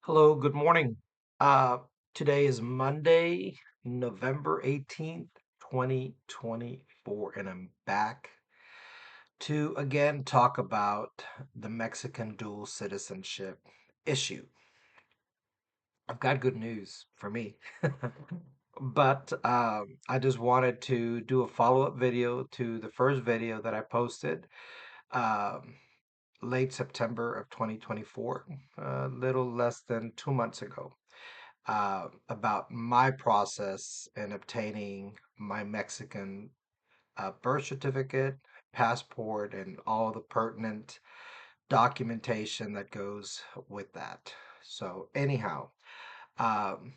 Hello, good morning. Uh, Today is Monday, November 18th, 2024, and I'm back to again talk about the Mexican dual citizenship issue. I've got good news for me, but I just wanted to do a follow-up video to the first video that I posted um, late September of 2024, a little less than 2 months ago. About my process in obtaining my Mexican birth certificate, passport, and all the pertinent documentation that goes with that. So, anyhow, um,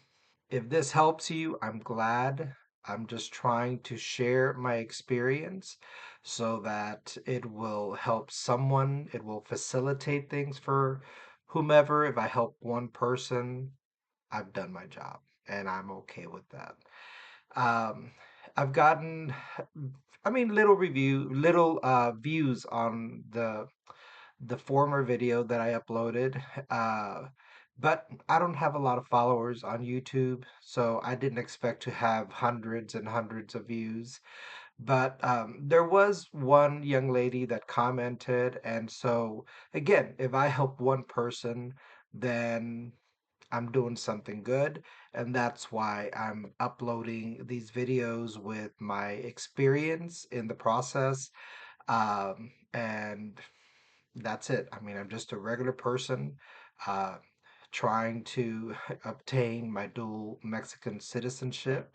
if this helps you, I'm glad. I'm just trying to share my experience so that it will help someone, it will facilitate things for whomever. If I help one person, I've done my job and I'm okay with that. Um, I've gotten, little views on the former video that I uploaded. But I don't have a lot of followers on YouTube, so I didn't expect to have hundreds and hundreds of views. But there was one young lady that commented, and so again, if I help one person, then I'm doing something good, and that's why I'm uploading these videos with my experience in the process. And that's it. I mean, I'm just a regular person uh, trying to obtain my dual Mexican citizenship.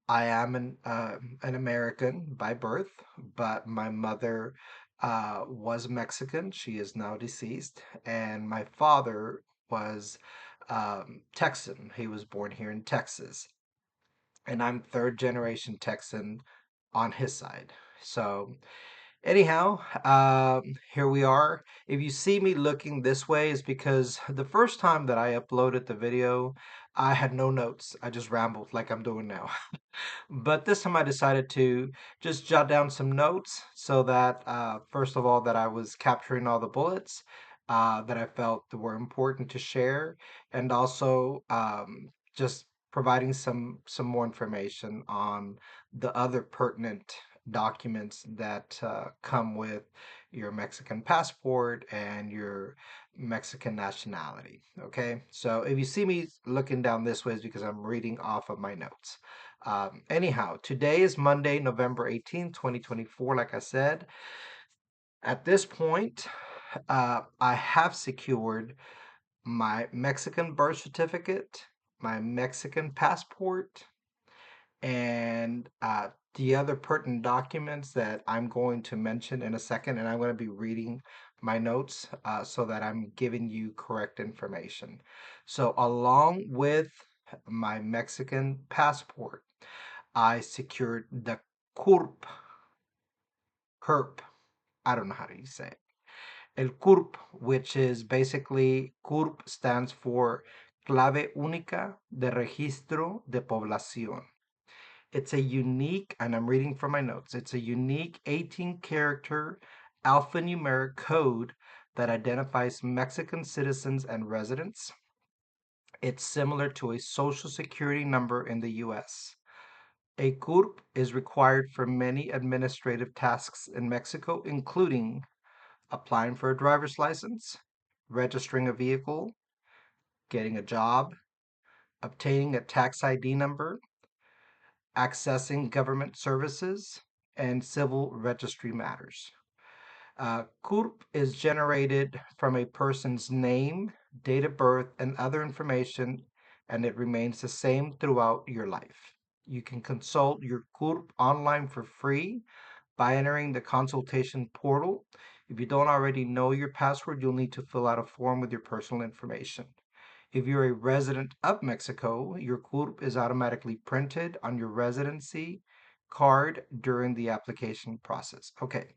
I am an American by birth, but my mother was Mexican. She is now deceased, and my father was Texan. He was born here in Texas, and I'm third generation Texan on his side. So anyhow, here we are. If you see me looking this way, is because the first time that I uploaded the video, I had no notes. I just rambled like I'm doing now. But this time I decided to just jot down some notes so that, first of all, that I was capturing all the bullets that I felt that were important to share, and also just providing some more information on the other pertinent documents that come with your Mexican passport and your Mexican nationality. Okay, so if you see me looking down this way, it's because I'm reading off of my notes. Anyhow, today is Monday, November 18th, 2024. Like I said, at this point, I have secured my Mexican birth certificate, my Mexican passport, and the other pertinent documents that I'm going to mention in a second. And I'm going to be reading my notes so that I'm giving you correct information. So, along with my Mexican passport, I secured the CURP, CURP. I don't know how to say it. El CURP, which is basically CURP stands for Clave Única de Registro de Población. It's a unique, and I'm reading from my notes, it's a unique 18-character alphanumeric code that identifies Mexican citizens and residents. It's similar to a social security number in the US. A CURP is required for many administrative tasks in Mexico, including applying for a driver's license, registering a vehicle, getting a job, obtaining a tax ID number, accessing government services, and civil registry matters. CURP is generated from a person's name, date of birth, and other information, and it remains the same throughout your life. You can consult your CURP online for free by entering the consultation portal. If you don't already know your password, you'll need to fill out a form with your personal information. If you're a resident of Mexico, your CURP is automatically printed on your residency card during the application process. Okay,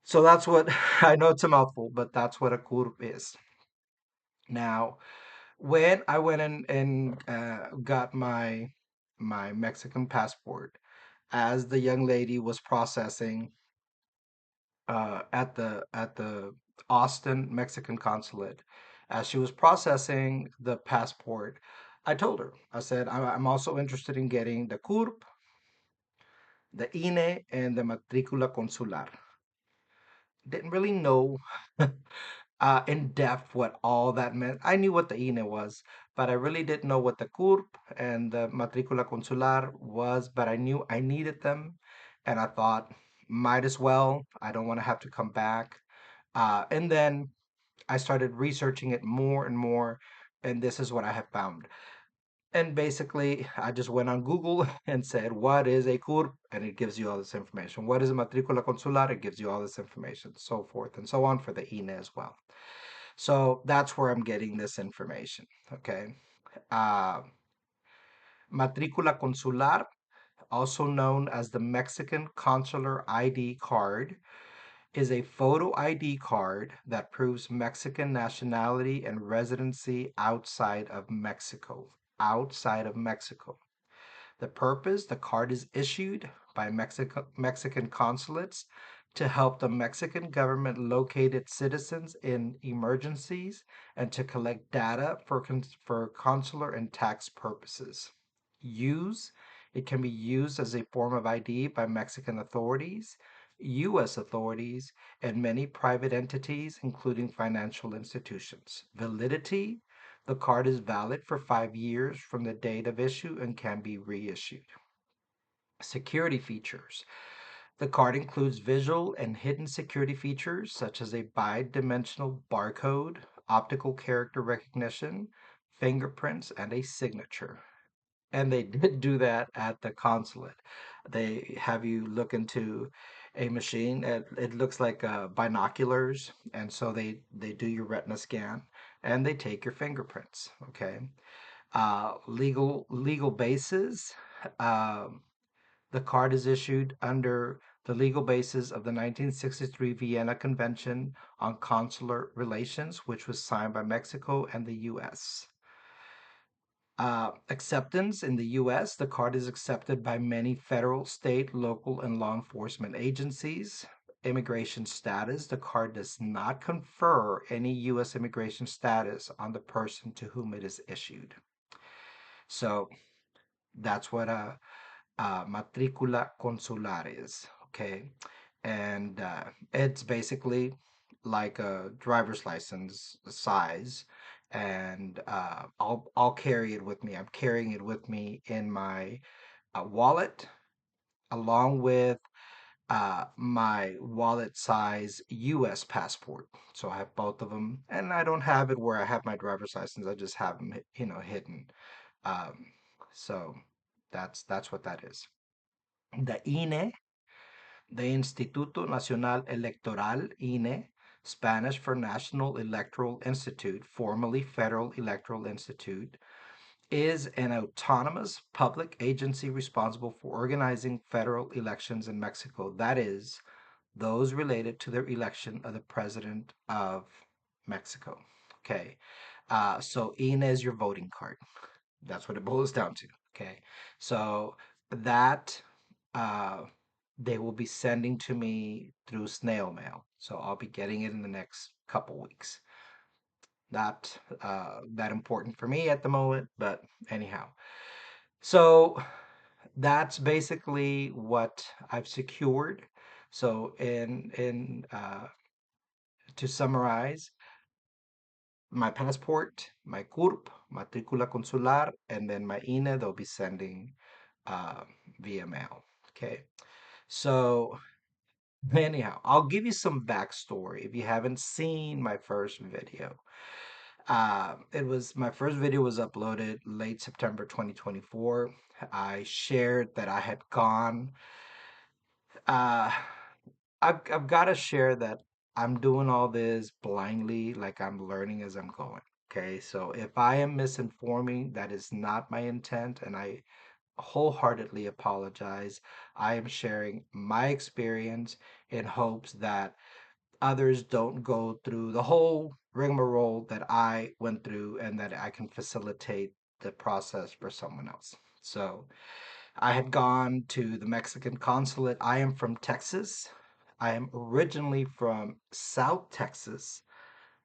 so that's what I know it's a mouthful, but that's what a CURP is. Now, when I went in and got my Mexican passport, as the young lady was processing at the Austin Mexican consulate, As she was processing the passport, I told her, I said, I'm also interested in getting the CURP, the INE, and the Matricula Consular. Didn't really know in depth what all that meant. I knew what the INE was, but I really didn't know what the CURP and the Matricula Consular was, but I knew I needed them. And I thought, might as well. I don't want to have to come back. And then I started researching it more and more, and this is what I have found. And basically, I just went on Google and said, what is a CURP? And it gives you all this information. What is a matricula consular? It gives you all this information, so forth and so on for the INE as well. So that's where I'm getting this information. Okay. Uh, matricula consular, also known as the Mexican Consular ID card, is a photo ID card that proves Mexican nationality and residency outside of Mexico. Outside of Mexico. The purpose, the card is issued by Mexican consulates to help the Mexican government locate its citizens in emergencies and to collect data for consular and tax purposes. Use, it can be used as a form of ID by Mexican authorities, U.S. authorities, and many private entities, including financial institutions. Validity, the card is valid for 5 years from the date of issue and can be reissued. Security features. The card includes visual and hidden security features such as a bi-dimensional barcode, optical character recognition, fingerprints, and a signature. And they did do that at the consulate. They have you look into a machine. It looks like binoculars, and so they do your retina scan and they take your fingerprints. Okay. Legal basis. Um, the card is issued under the legal basis of the 1963 Vienna Convention on Consular Relations, which was signed by Mexico and the U.S. Acceptance in the U.S., the card is accepted by many federal, state, local, and law enforcement agencies. Immigration status, the card does not confer any U.S. immigration status on the person to whom it is issued. So that's what matricula consular is, okay? And it's basically like a driver's license size, and I'll carry it with me. I'm carrying it with me in my wallet, along with my wallet size U.S. passport. So I have both of them, and I don't have it where I have my driver's license. I just have them, hidden. Um, so that's what that is. The INE, the Instituto Nacional Electoral, INE, Spanish for National Electoral Institute, formerly Federal Electoral Institute, is an autonomous public agency responsible for organizing federal elections in Mexico. That is, those related to the election of the president of Mexico. Okay. So INE is your voting card. That's what it boils down to. Okay. So that uh, they will be sending to me through snail mail. So I'll be getting it in the next couple weeks. Not that important for me at the moment, but anyhow. So that's basically what I've secured. So in to summarize, my passport, my CURP, matricula consular, and then my INE, they'll be sending uh, via mail. Okay. So anyhow, I'll give you some backstory if you haven't seen my first video. It was my first video was uploaded late September 2024. I shared that I had gone. Uh, I've got to share that I'm doing all this blindly, like I'm learning as I'm going. Okay, so if I am misinforming, that is not my intent, and I wholeheartedly apologize. I am sharing my experience in hopes that others don't go through the whole rigmarole that I went through and that I can facilitate the process for someone else. So I had gone to the Mexican consulate. I am from Texas. I am originally from South Texas,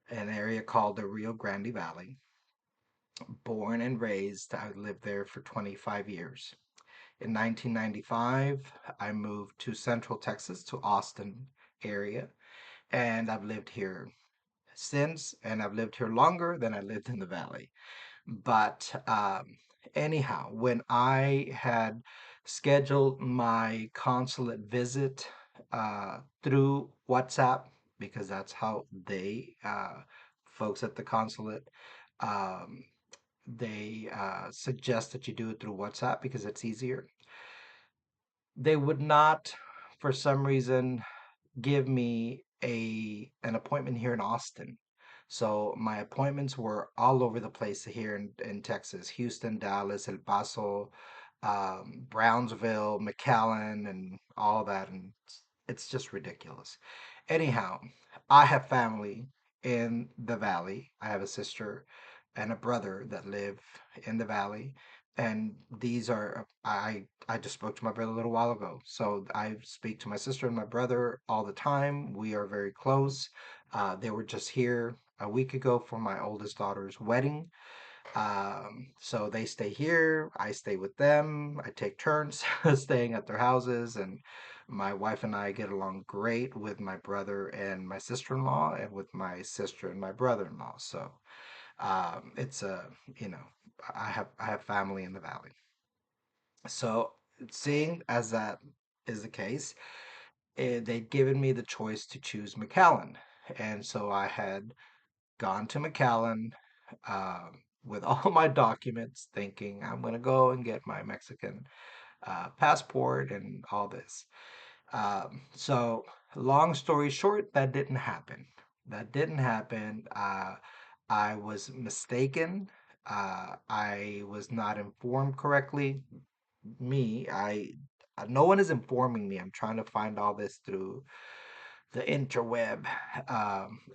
an area called the Rio Grande Valley. Born and raised, I lived there for 25 years. In 1995, I moved to Central Texas, to Austin area, and I've lived here since, and I've lived here longer than I lived in the valley. But anyhow, when I had scheduled my consulate visit through WhatsApp, because that's how folks at the consulate, um, they suggest that you do it through WhatsApp because it's easier. They would not, for some reason, give me an appointment here in Austin. So my appointments were all over the place here in Texas: Houston, Dallas, El Paso, Brownsville, McAllen, and all that. And it's just ridiculous. Anyhow, I have family in the valley. I have a sister and a brother that live in the valley. And these are, I just spoke to my brother a little while ago. So I speak to my sister and my brother all the time. We are very close. They were just here a week ago for my oldest daughter's wedding. So they stay here, I stay with them. I take turns staying at their houses, and my wife and I get along great with my brother and my sister-in-law, and with my sister and my brother-in-law. So it's a, you know, I have family in the valley. So seeing as that is the case, they'd given me the choice to choose McAllen, and so I had gone to McAllen with all my documents, thinking I'm going to go and get my Mexican passport and all this. So, long story short, that didn't happen. That didn't happen. I was mistaken. I was not informed correctly. Me, I No one is informing me. I'm trying to find all this through the interweb.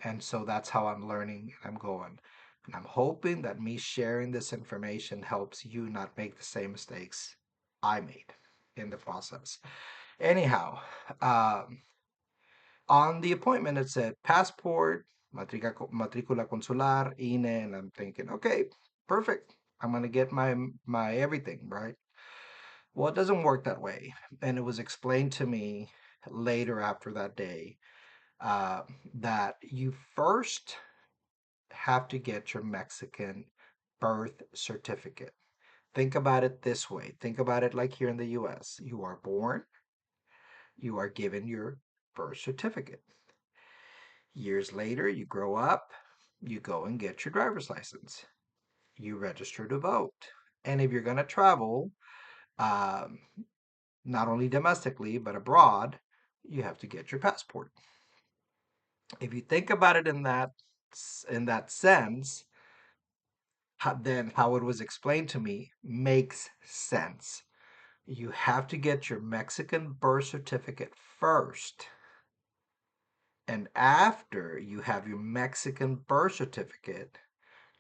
And so that's how I'm learning. I'm going. And I'm hoping that me sharing this information helps you not make the same mistakes I made in the process. Anyhow, um, on the appointment, it said passport, matricula consular, INE, and I'm thinking, okay, perfect. I'm gonna get my everything, right? Well, it doesn't work that way, and it was explained to me later after that day uh, that you first have to get your Mexican birth certificate. Think about it this way. Think about it like here in the US. You are born, you are given your birth certificate. Years later, you grow up, you go and get your driver's license. You register to vote. And if you're going to travel, um, not only domestically, but abroad, you have to get your passport. If you think about it in that sense, then how it was explained to me makes sense. You have to get your Mexican birth certificate first. And after you have your Mexican birth certificate,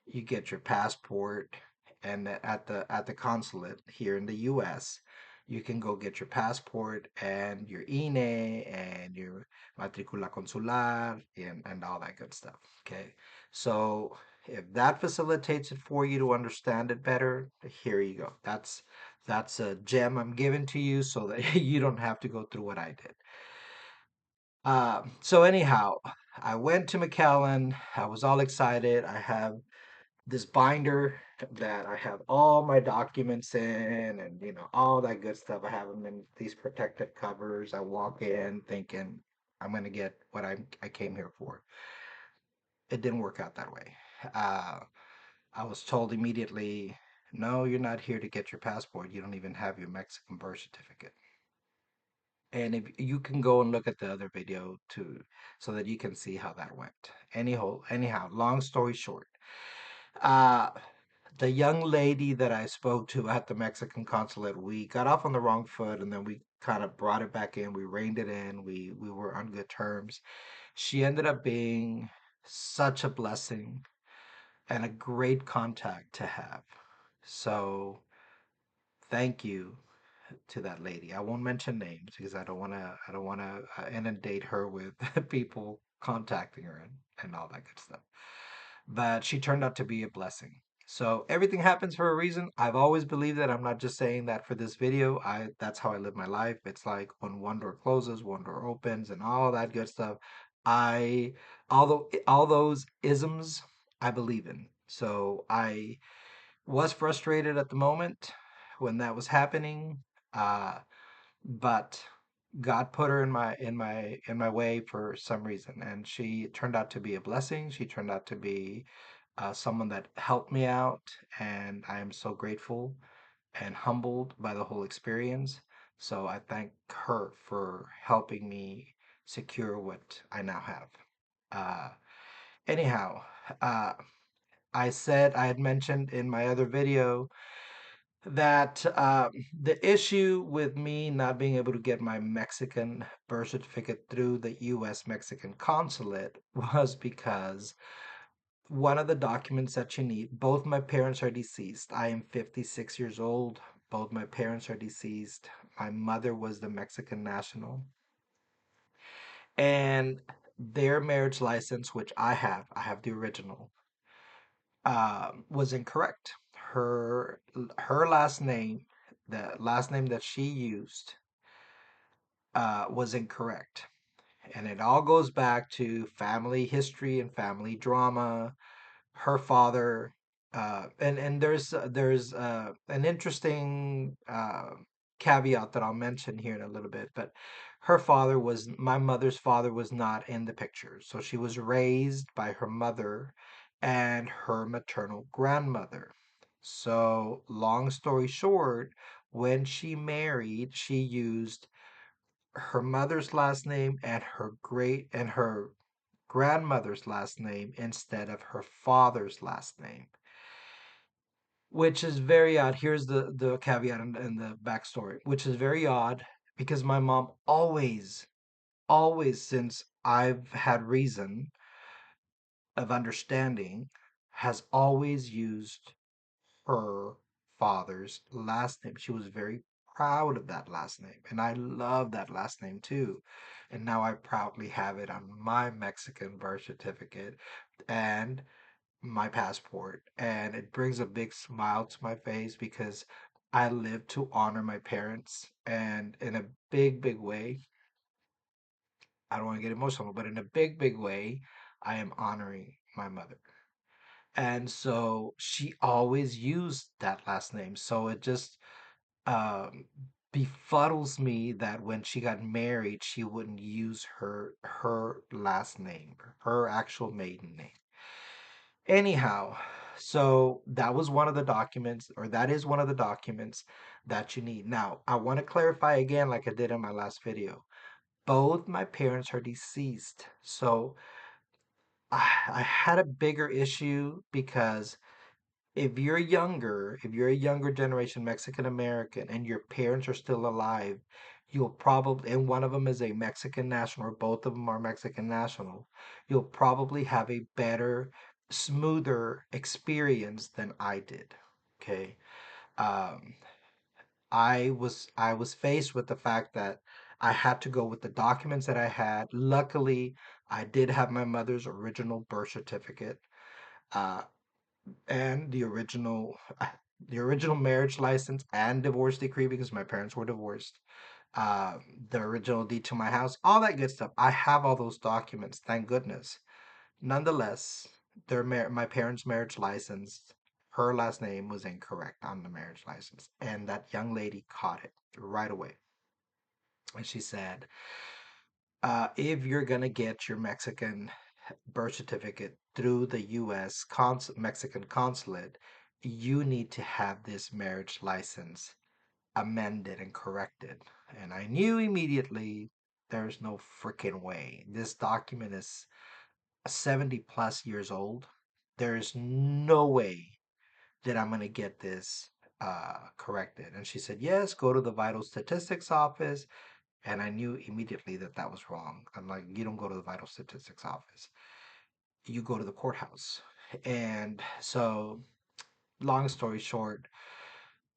you get your passport, and at the consulate here in the US, you can go get your passport and your INE and your Matricula Consular and all that good stuff. Okay. So if that facilitates it for you to understand it better, here you go. That's a gem I'm giving to you so that you don't have to go through what I did. So anyhow, I went to McAllen. I was all excited. I have this binder that I have all my documents in, and all that good stuff. I have them in these protective covers. I walk in thinking I'm going to get what I came here for. It didn't work out that way. Uh, I was told immediately, no, you're not here to get your passport. You don't even have your Mexican birth certificate. And if you can go and look at the other video too, so that you can see how that went. Anyhow, long story short, uh, the young lady that I spoke to at the Mexican consulate, we got off on the wrong foot, and then we kind of brought it back in. We reined it in. We were on good terms. She ended up being such a blessing and a great contact to have. So thank you to that lady. I won't mention names because I don't want to inundate her with people contacting her and all that good stuff. But she turned out to be a blessing. So everything happens for a reason. I've always believed that. I'm not just saying that for this video. I That's how I live my life. It's like when one door closes, one door opens, and all that good stuff. I Although all those isms I believe in. So I was frustrated at the moment when that was happening. Uh, but God put her in my way for some reason, and she turned out to be a blessing. She turned out to be someone that helped me out, and I am so grateful and humbled by the whole experience. So I thank her for helping me secure what I now have. Uh, Anyhow, uh, I had mentioned in my other video that the issue with me not being able to get my Mexican birth certificate through the U.S. Mexican consulate was because one of the documents that you need, both my parents are deceased. I am 56 years old. Both my parents are deceased. My mother was the Mexican national. And their marriage license, which I have the original, was incorrect. Her last name, the last name that she used, was incorrect, and it all goes back to family history and family drama. Her father, and there's an interesting caveat that I'll mention here in a little bit, but my mother's father was not in the picture. So she was raised by her mother and her maternal grandmother. So long story short, when she married, she used her mother's last name and her grandmother's last name instead of her father's last name, which is very odd. Here's the caveat and the backstory, which is very odd because my mom always, since I've had reason of understanding, has always used her father's last name. She was very proud of that last name, and I love that last name too. And now I proudly have it on my Mexican birth certificate and my passport, and it brings a big smile to my face because I live to honor my parents, and in a big way, I don't want to get emotional, but in a big way, I am honoring my mother. And so she always used that last name. So it just um, befuddles me that when she got married, she wouldn't use her last name, her actual maiden name. Anyhow, so that was one of the documents, or that is one of the documents that you need. Now, I want to clarify again, like I did in my last video. Both my parents are deceased. So I had a bigger issue because if you're a younger generation Mexican American and your parents are still alive, you'll probably, and one of them is a Mexican national, or both of them are Mexican national, you'll probably have a better, smoother experience than I did. Okay. Um, I was faced with the fact that I had to go with the documents that I had. Luckily, I did have my mother's original birth certificate. Uh, and the original marriage license and divorce decree because my parents were divorced. Uh, the original deed to my house, all that good stuff. I have all those documents, thank goodness. Nonetheless, my parents' marriage license, her last name was incorrect on the marriage license, and that young lady caught it right away. And she said, if you're gonna get your Mexican birth certificate through the U.S. Mexican consulate, you need to have this marriage license amended and corrected. And I knew immediately there's no freaking way. This document is 70 plus years old. There's no way that I'm going to get this corrected. And she said, yes, go to the vital statistics office. And I knew immediately that that was wrong. I'm like, you don't go to the vital statistics office, you go to the courthouse. And so, long story short,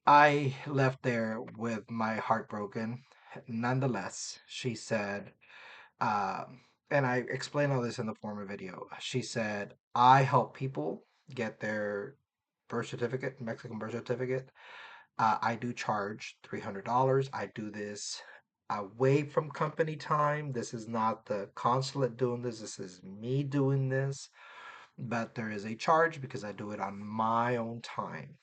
I left there with my heart broken. Nonetheless, she said, and I explain all this in the form of video. She said, I help people get their birth certificate, Mexican birth certificate. I do charge $300. I do this away from company time. This is not the consulate doing this. This is me doing this. But there is a charge because I do it on my own time,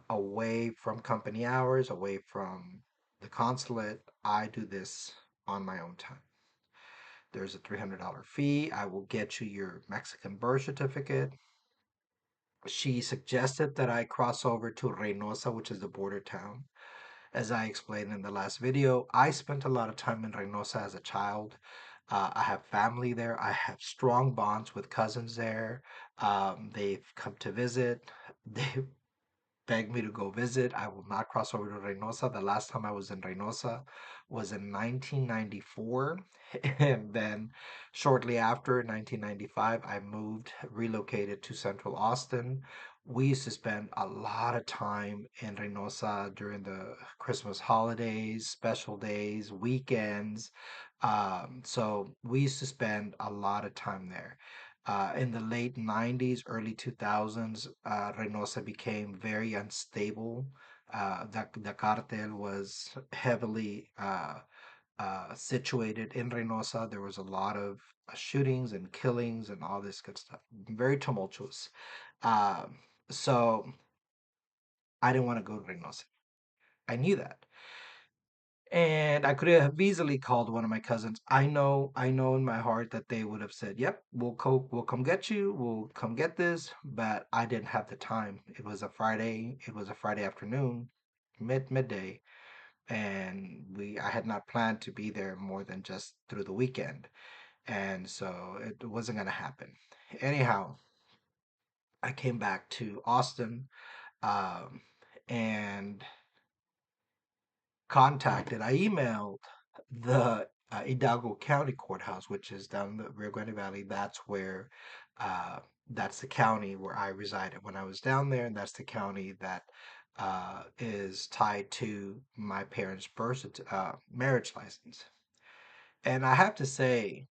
away from company hours, away from the consulate. I do this on my own time. There's a $300 fee. I will get you your Mexican birth certificate. She suggested that I cross over to Reynosa, which is the border town. As I explained in the last video, I spent a lot of time in Reynosa as a child. I have family there. I have strong bonds with cousins there. They've come to visit. They begged me to go visit. I will not cross over to Reynosa. The last time I was in Reynosa was in 1994. And then shortly after 1995, I moved, relocated to Central Austin. We used to spend a lot of time in Reynosa during the Christmas holidays, special days, weekends. So we used to spend a lot of time there. In the late 90s, early 2000s, Reynosa became very unstable. The cartel was heavily situated in Reynosa. There was a lot of shootings and killings and all this good stuff. Very tumultuous. Um, so I didn't want to go to Reynosa. I knew that. And I could have easily called one of my cousins. I know in my heart that they would have said, "Yep, we'll come get you. We'll come get this." But I didn't have the time. It was a Friday. It was a Friday afternoon, midday, and we I had not planned to be there more than just through the weekend, and so it wasn't gonna happen. Anyhow, I came back to Austin, um, and I emailed the Hidalgo County Courthouse, which is down in the Rio Grande Valley. Uh, that's the county where I resided when I was down there, and that's the county that is tied to my parents' marriage license. And I have to say,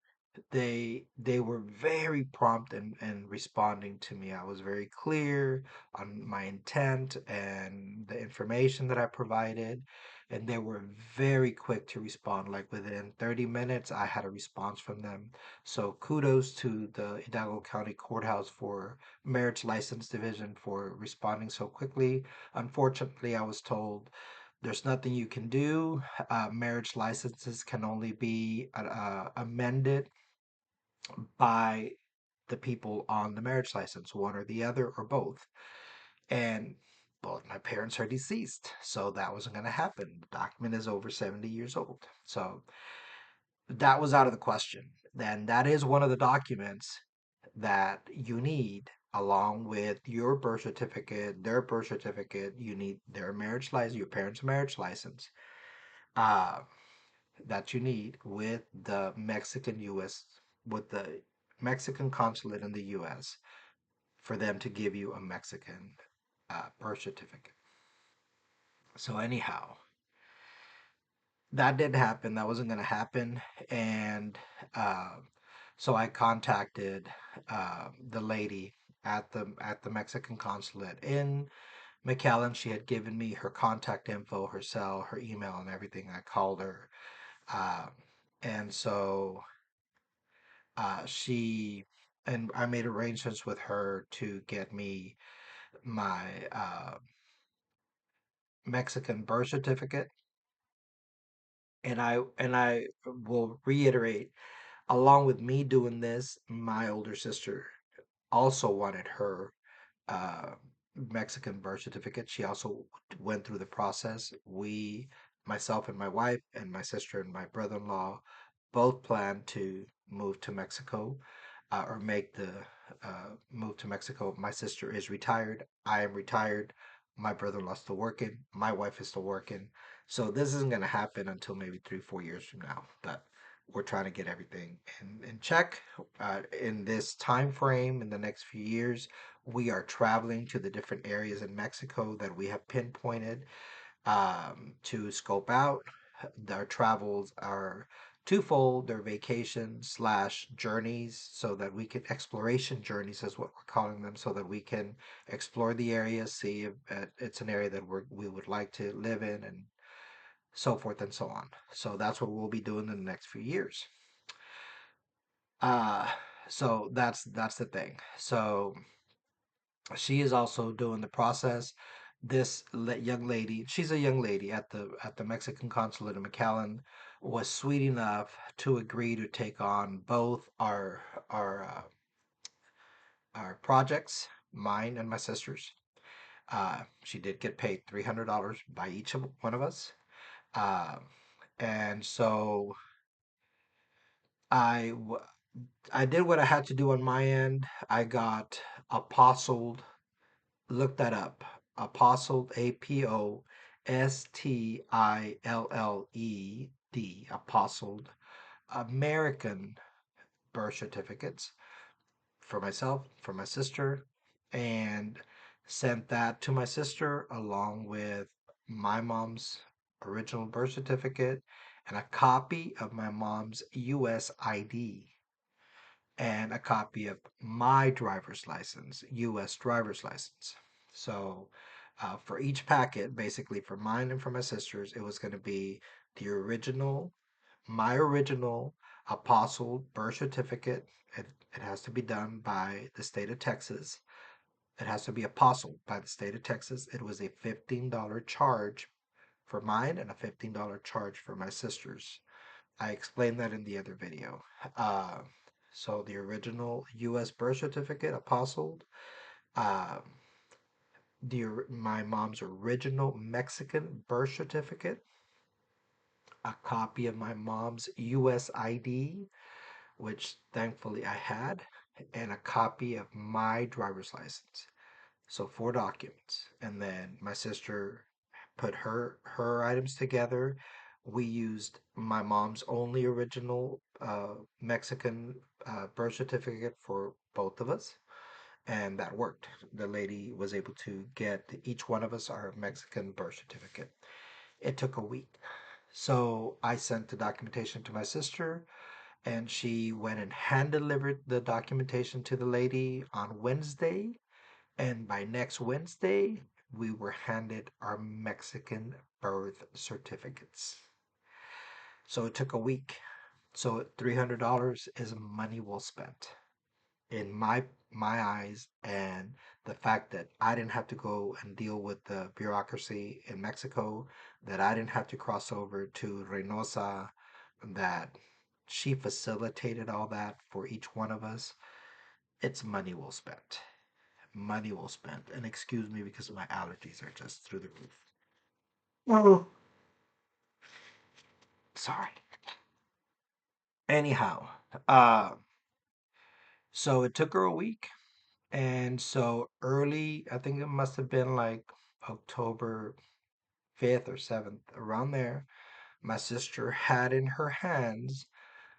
they were very prompt in responding to me. I was very clear on my intent and the information that I provided, and they were very quick to respond. Like within 30 minutes, I had a response from them. So kudos to the Hidalgo County Courthouse for Marriage License Division for responding so quickly. Unfortunately, I was told there's nothing you can do. Marriage licenses can only be amended by the people on the marriage license, one or the other or both. And both my parents are deceased, so that wasn't going to happen. The document is over 70 years old. So that was out of the question. Then that is one of the documents that you need along with your birth certificate, their birth certificate. You need their marriage license, your parents' marriage license. Uh, that you need with the Mexican US, with the Mexican consulate in the US for them to give you a Mexican birth certificate. So, anyhow, that didn't happen. That wasn't going to happen. And uh, so I contacted the lady at the Mexican consulate in McAllen. She had given me her contact info, her cell, her email, and everything. I called her. Uh, and so she and I made arrangements with her to get me my Mexican birth certificate, and I will reiterate, along with me doing this, my older sister also wanted her uh, Mexican birth certificate. She also went through the process. Myself and my wife, and my sister and my brother-in-law, both plan to move to Mexico or make the move to Mexico. My sister is retired. I am retired. My brother-in-law's still working. My wife is still working. So this isn't going to happen until maybe 3, 4 years from now. But we're trying to get everything in check in this time frame in the next few years. We are traveling to the different areas in Mexico that we have pinpointed to scope out. Our travels are twofold. They're vacation slash journeys, so that we can exploration journeys is what we're calling them, so that we can explore the area, see if it's an area that we would like to live in, and so forth and so on. So that's what we'll be doing in the next few years. Uh, so that's the thing. So she is also doing the process. This young lady, she's a young lady at the Mexican consulate in McAllen, was sweet enough to agree to take on both our our projects, mine and my sister's. She did get paid $300 by each of one of us, uh, and so I w- I did what I had to do on my end. I got apostled. Look that up. Apostled, APOSTILLED, apostled American birth certificates for myself, for my sister, and sent that to my sister along with my mom's original birth certificate and a copy of my mom's US ID and a copy of my driver's license, US driver's license. So for each packet, basically for mine and for my sister's, it was going to be the original, my original apostle birth certificate. It has to be done by the state of Texas. It has to be apostled by the state of Texas. It was a $15 charge for mine and a $15 charge for my sister's. I explained that in the other video. Uh, so the original U.S. birth certificate, apostled, um, my mom's original Mexican birth certificate, a copy of my mom's U.S. ID, which thankfully I had, and a copy of my driver's license. So four documents, and then my sister put her items together. We used my mom's only original Mexican birth certificate for both of us, and that worked. The lady was able to get each one of us our Mexican birth certificate. It took a week. So I sent the documentation to my sister, and she went and hand delivered the documentation to the lady on Wednesday, and by next Wednesday, we were handed our Mexican birth certificates. So it took a week. So $300 is money well spent in my eyes, and the fact that I didn't have to go and deal with the bureaucracy in Mexico, that I didn't have to cross over to Reynosa, that she facilitated all that for each one of us. It's money well spent. Money well spent. And excuse me because my allergies are just through the roof. Oh, sorry. Anyhow, uh, so it took her a week. And so early, I think it must have been like October 5th or 7th, around there, my sister had in her hands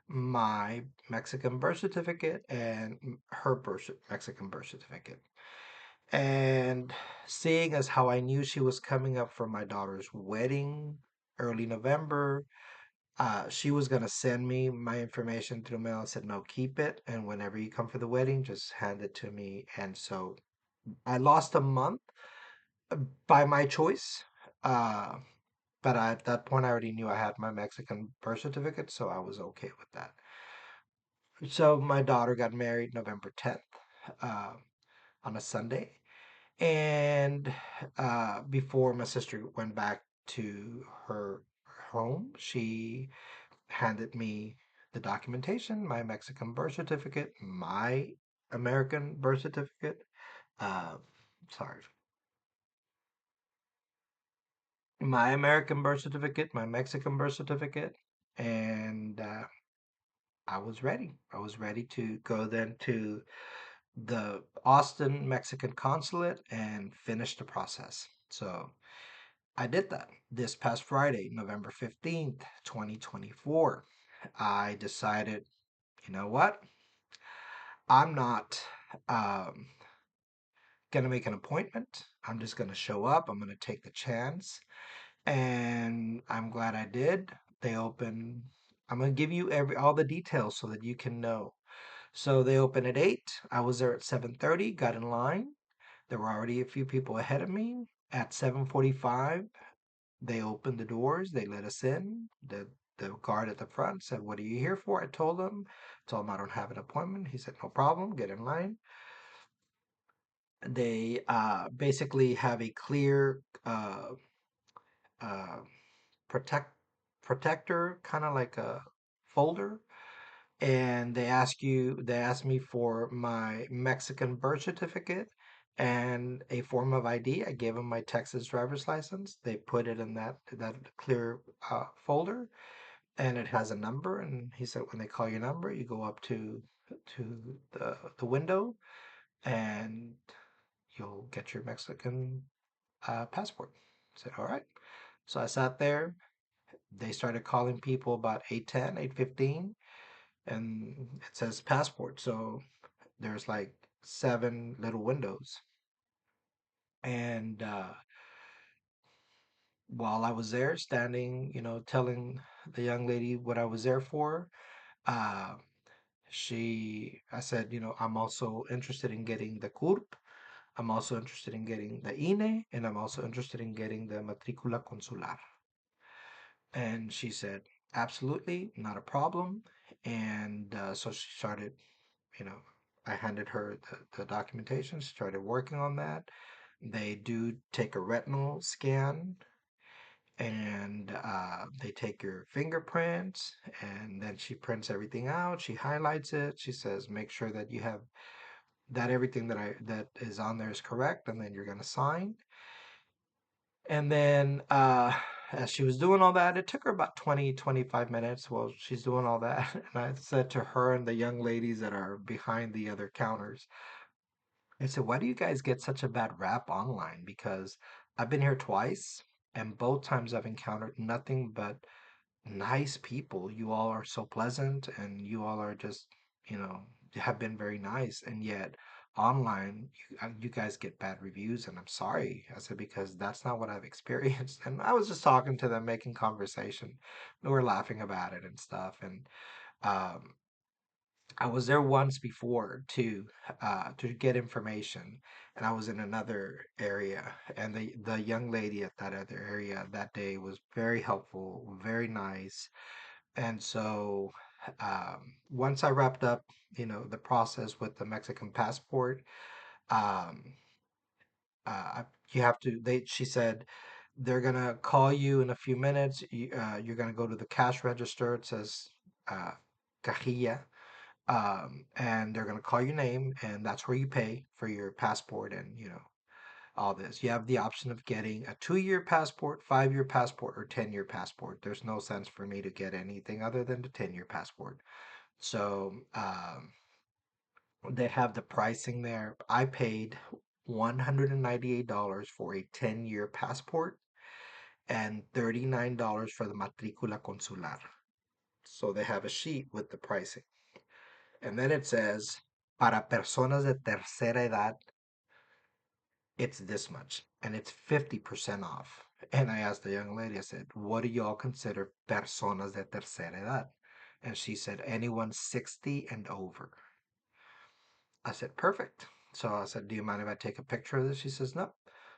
my Mexican birth certificate and her Mexican birth certificate. And seeing as how I knew she was coming up for my daughter's wedding early November, she was gonna send me my information through mail. I said, no, keep it, and whenever you come for the wedding, just hand it to me. And so I lost a month by my choice. Uh, but at that point, I already knew I had my Mexican birth certificate, so I was okay with that. So my daughter got married November 10th, uh, on a Sunday. And before my sister went back to her home, she handed me the documentation, my Mexican birth certificate, my American birth certificate. Uh, sorry, my American birth certificate, my Mexican birth certificate, and I was ready. I was ready to go then to the Austin Mexican consulate and finish the process. So I did that this past Friday, November 15th, 2024. I decided, you know what? I'm not um, going to make an appointment. I'm just going to show up. I'm going to take the chance. And I'm glad I did. They open I'm gonna give you all the details so that you can know. So they open at 8. I was there at 7:30, got in line. There were already a few people ahead of me. At 7:45, they opened the doors, they let us in. The guard at the front said, "What are you here for?" I told him I don't have an appointment. He said, "No problem, get in line." They basically have a clear uh, protect protector, kind of like a folder, and they asked me for my Mexican birth certificate and a form of ID. I gave them my Texas driver's license. They put it in that clear folder, and it has a number. And he said, when they call your number, you go up to the window, and you'll get your Mexican passport. I said, all right. So I sat there. They started calling people about 8:10, 8:15, and it says passport. So there's like seven little windows. And while I was there standing, telling the young lady what I was there for, uh, I said, I'm also interested in getting the CURP. I'm also interested in getting the INE, and I'm also interested in getting the Matricula Consular. And she said, absolutely, not a problem. And so she started, you know, I handed her the documentation, she started working on that. They do take a retinal scan, and they take your fingerprints, and then she prints everything out. She highlights it. She says, make sure that you have that everything that is on there is correct, and then you're gonna sign. And then as she was doing all that, it took her about 20, 25 minutes while she's doing all that. And I said to her and the young ladies that are behind the other counters, I said, why do you guys get such a bad rap online? Because I've been here twice, and both times I've encountered nothing but nice people. You all are so pleasant, and you all are just, you know, have been very nice. And yet online, you guys get bad reviews, and I'm sorry. I said, because that's not what I've experienced. And I was just talking to them, making conversation. We were laughing about it and stuff. And um, I was there once before to get information, and I was in another area, and the young lady at that other area that day was very helpful, very nice. And so once I wrapped up, the process with the Mexican passport, um, you have to. She said they're gonna call you in a few minutes. You're gonna go to the cash register. It says uh, cajilla, and they're going to call your name, and that's where you pay for your passport and all this. You have the option of getting a 2-year passport, 5-year passport, or 10-year passport. There's no sense for me to get anything other than the 10-year passport. So they have the pricing there. I paid $198 for a 10-year passport and $39 for the Matricula Consular. So they have a sheet with the pricing. And then it says, para personas de tercera edad, it's this much. And it's 50% off. And I asked the young lady, I said, what do y'all consider personas de tercera edad? And she said, anyone 60 and over. I said, perfect. So I said, do you mind if I take a picture of this? She says, no.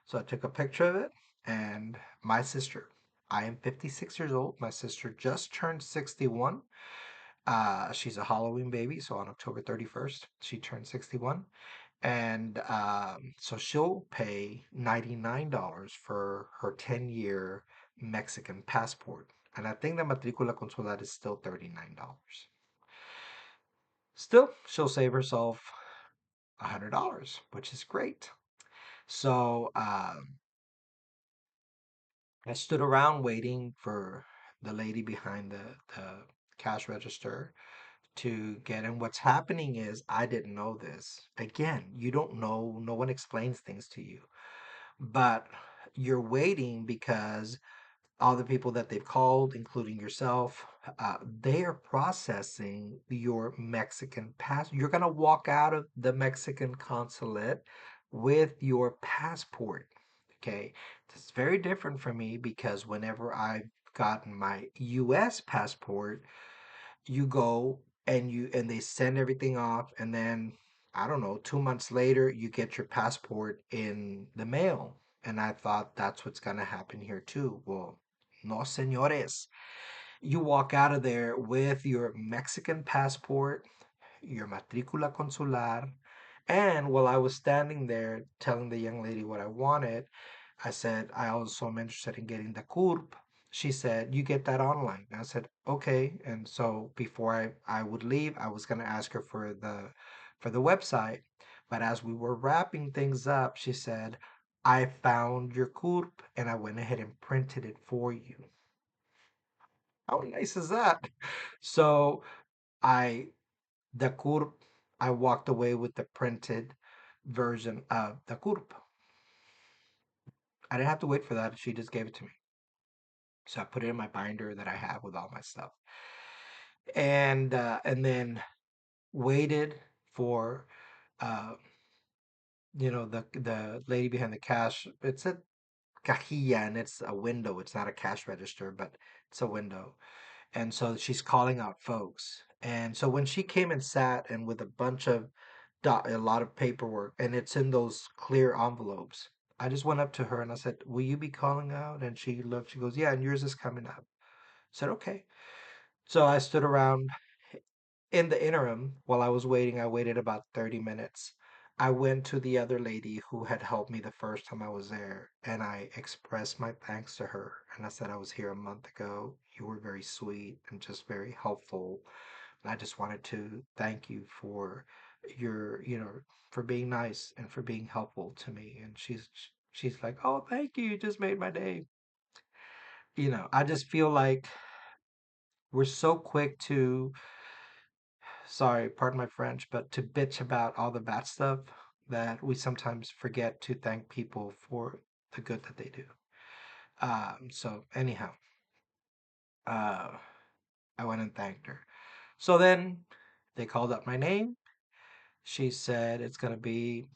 So I took a picture of it. And my sister, I am 56 years old. My sister just turned 61. She's a Halloween baby, so on October 31st, she turned 61. And so she'll pay $99 for her 10-year Mexican passport. And I think the matricula consular is still $39. Still, she'll save herself $100, which is great. So I stood around waiting for the lady behind the cash register to get in. What's happening is I didn't know this. Again, you don't know, no one explains things to you. But you're waiting because all the people that they've called, including yourself, they are processing your Mexican pass. You're gonna walk out of the Mexican consulate with your passport. Okay, it's very different for me because whenever I've gotten my U.S. passport, you go and they send everything off, and then I don't know, 2 months later you get your passport in the mail. And I thought that's what's gonna happen here too. Well, no, señores. You walk out of there with your Mexican passport, your matricula consular, and while I was standing there telling the young lady what I wanted, I said, I also am interested in getting the CURP. She said, you get that online. I said, okay. And so before I would leave, I was gonna ask her for the website. But as we were wrapping things up, she said, I found your CURP and I went ahead and printed it for you. How nice is that? So I the CURP, I walked away with the printed version of the CURP. I didn't have to wait for that. She just gave it to me. So I put it in my binder that I have with all my stuff. And then waited for uh the lady behind the cash. It's a cajilla and it's a window. It's not a cash register, but it's a window. And so she's calling out folks. And so when she came and sat and with a bunch of a lot of paperwork and it's in those clear envelopes, I just went up to her and I said, "Will you be calling out?" And she looked, she goes, "Yeah, and yours is coming up." I said, "Okay." So I stood around in the interim while I was waiting. I waited about 30 minutes. I went to the other lady who had helped me the first time I was there and I expressed my thanks to her. And I said, I was here a month ago. You were very sweet and just very helpful. And I just wanted to thank you for for being nice and for being helpful to me. And she's like, "Oh, thank you. You just made my day." I just feel like we're so quick to, sorry, pardon my French, but to bitch about all the bad stuff that we sometimes forget to thank people for the good that they do. So anyhow, uh, I went and thanked her. So then they called up my name. She said it's gonna be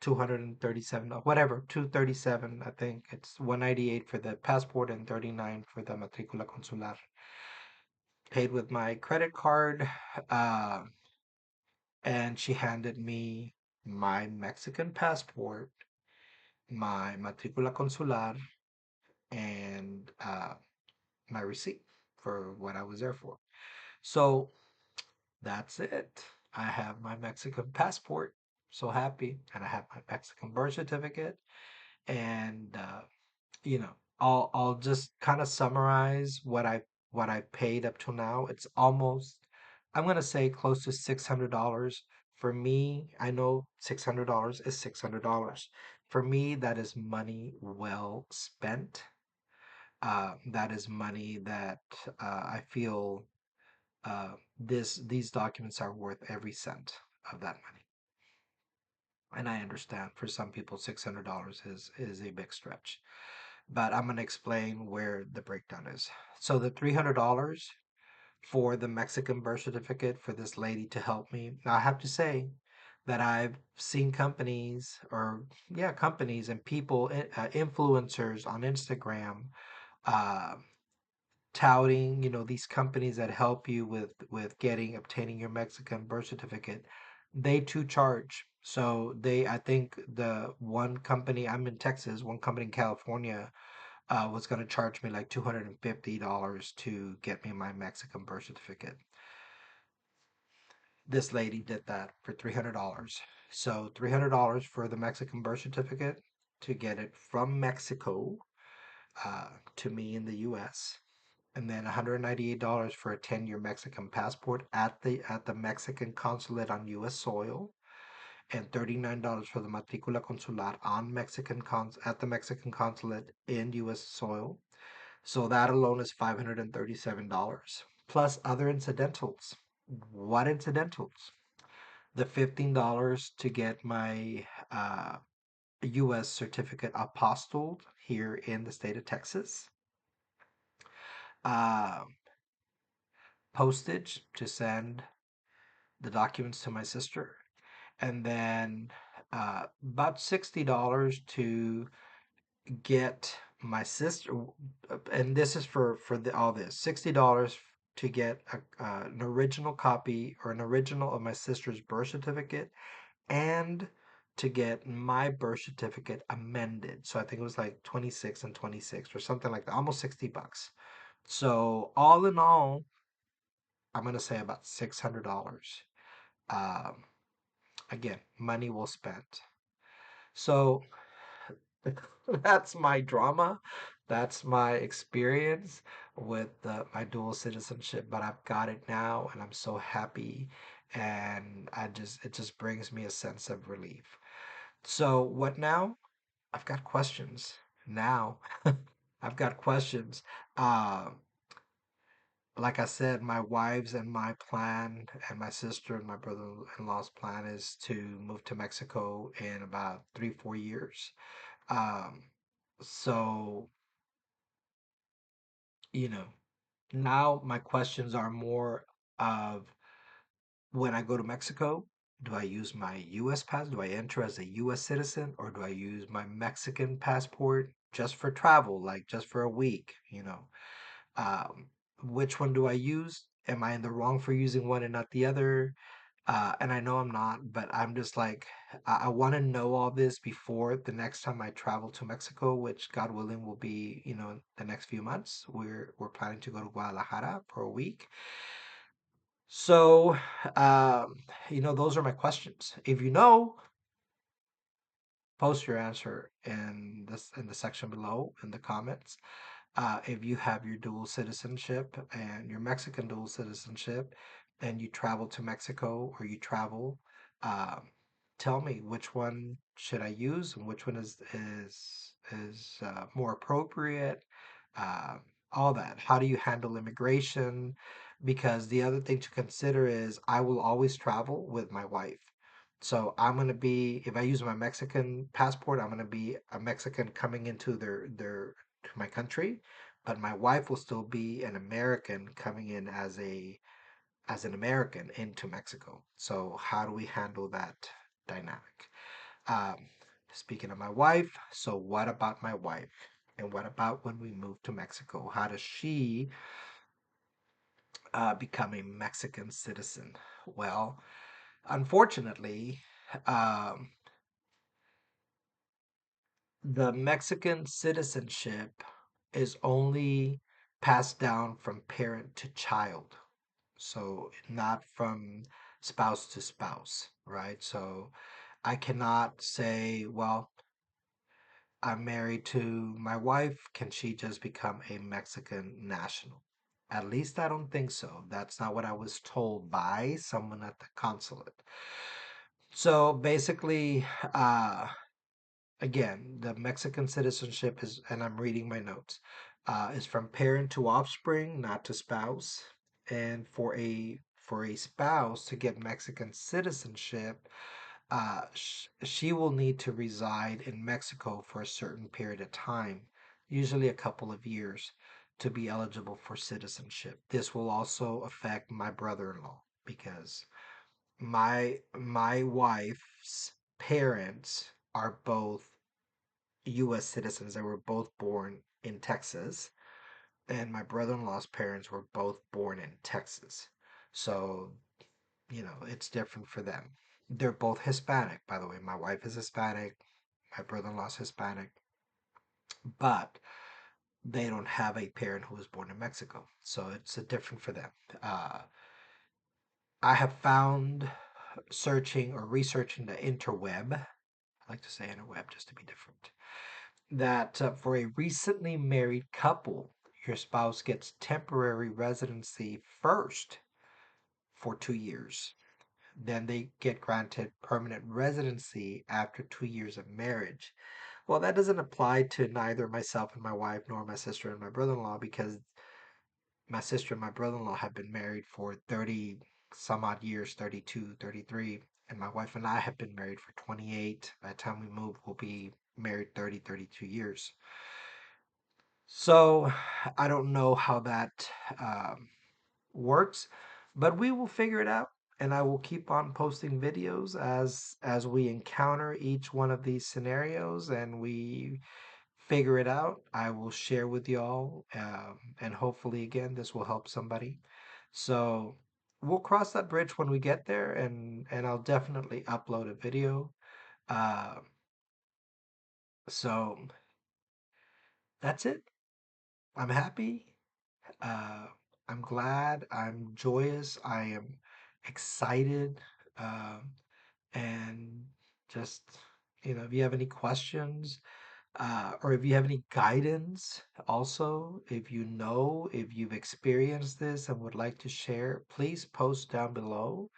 237, whatever, 237. I think it's 198 for the passport and 39 for the matricula consular. Paid with my credit card. Uh, and she handed me my Mexican passport, my matricula consular, and my receipt for what I was there for. So that's it. I have my Mexican passport. So happy, and I have my Mexican birth certificate, and you know, I'll just kind of summarize what I paid up to now. It's almost, I'm gonna say close to $600. For me, I know $600 is $600. For me, that is money well spent. That is money that I feel these documents are worth every cent of that money. And I understand for some people $600 is a big stretch. But I'm going to explain where the breakdown is. So the $300 for the Mexican birth certificate for this lady to help me. Now I have to say that I've seen companies or yeah, companies and people, influencers on Instagram, uh, touting, these companies that help you with obtaining your Mexican birth certificate. They too charge. So I think the one company, I'm in Texas, one company in California was going to charge me like $250 to get me my Mexican birth certificate. This lady did that for $300. So $300 for the Mexican birth certificate to get it from Mexico to me in the U.S. And then $198 for a 10-year Mexican passport at the Mexican consulate on U.S. soil, and $39 for the matricula consular at the Mexican consulate in U.S. soil. So that alone is $537 plus other incidentals. What incidentals? The $15 to get my U.S. certificate apostilled here in the state of Texas. Uh, Postage to send the documents to my sister. And then about $60 to get my sister, and this is for all this $60 to get an original copy or an original of my sister's birth certificate and to get my birth certificate amended. So I think it was like 26 and 26 or something like that, almost $60. So all in all, I'm gonna say about $600. Um, Again, money well spent. So that's my drama. That's my experience with my dual citizenship, but I've got it now and I'm so happy and it just brings me a sense of relief. So what now? I've got questions. Now I've got questions. Uh, like I said, my wife's and my plan, and my sister and my brother-in-law's plan is to move to Mexico in about 3, 4 years. Um, so, you know, now my questions are more of when I go to Mexico, do I use my US pass? Do I enter as a US citizen or do I use my Mexican passport just for travel, like just for a week, Um, which one do I use? Am I in the wrong for using one and not the other? And I know I'm not, but I'm just like, I want to know all this before the next time I travel to Mexico, which God willing will be, the next few months. We're planning to go to Guadalajara for a week. So, those are my questions. If you know, post your answer in the section below in the comments. If you have your dual citizenship and your Mexican dual citizenship, and you travel to Mexico or you travel, um, tell me which one should I use and which one is more appropriate. Uh, all that. How do you handle immigration? Because the other thing to consider is I will always travel with my wife. So I'm gonna be, if I use my Mexican passport, I'm gonna be a Mexican coming into their to my country, but my wife will still be an American coming in as an American into Mexico. So how do we handle that dynamic? Um, Speaking of my wife, so what about my wife? And what about when we move to Mexico? How does she become a Mexican citizen? Well, unfortunately, um, the Mexican citizenship is only passed down from parent to child. So not from spouse to spouse, right? So I cannot say, well, I'm married to my wife. Can she just become a Mexican national? At least I don't think so. That's not what I was told by someone at the consulate. So basically, again, the Mexican citizenship is, and I'm reading my notes, is from parent to offspring, not to spouse. And for a spouse to get Mexican citizenship, she will need to reside in Mexico for a certain period of time, usually a couple of years, to be eligible for citizenship. This will also affect my brother-in-law because my wife's parents are both US citizens. They were both born in Texas, and my brother-in-law's parents were both born in Texas. So, it's different for them. They're both Hispanic, by the way. My wife is Hispanic, my brother-in-law's Hispanic, but they don't have a parent who was born in Mexico. So it's different for them. Uh, I have found searching or researching the interweb, I like to say interweb just to be different, that for a recently married couple, your spouse gets temporary residency first for 2 years. Then they get granted permanent residency after 2 years of marriage. Well, that doesn't apply to neither myself and my wife nor my sister and my brother-in-law because my sister and my brother-in-law have been married for 30 some odd years, 32, 33, and my wife and I have been married for 28. By the time we move, we'll be married 30, 32 years. So I don't know how that works, but we will figure it out. And I will keep on posting videos as we encounter each one of these scenarios and we figure it out. I will share with y'all, and hopefully, again, this will help somebody. So we'll cross that bridge when we get there, and I'll definitely upload a video. Uh, so that's it. I'm happy. Uh, I'm glad. I'm joyous. I am excited. Um, and just, if you have any questions, or if you have any guidance, also, if you've experienced this and would like to share, please post down below,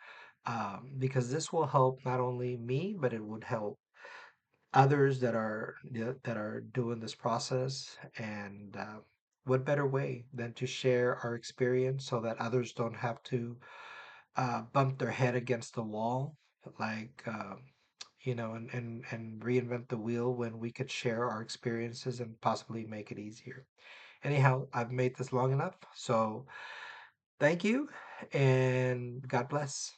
because this will help not only me, but it would help others that are doing this process. And what better way than to share our experience so that others don't have to bump their head against the wall, like and reinvent the wheel when we could share our experiences and possibly make it easier. Anyhow, I've made this long enough, so thank you and God bless.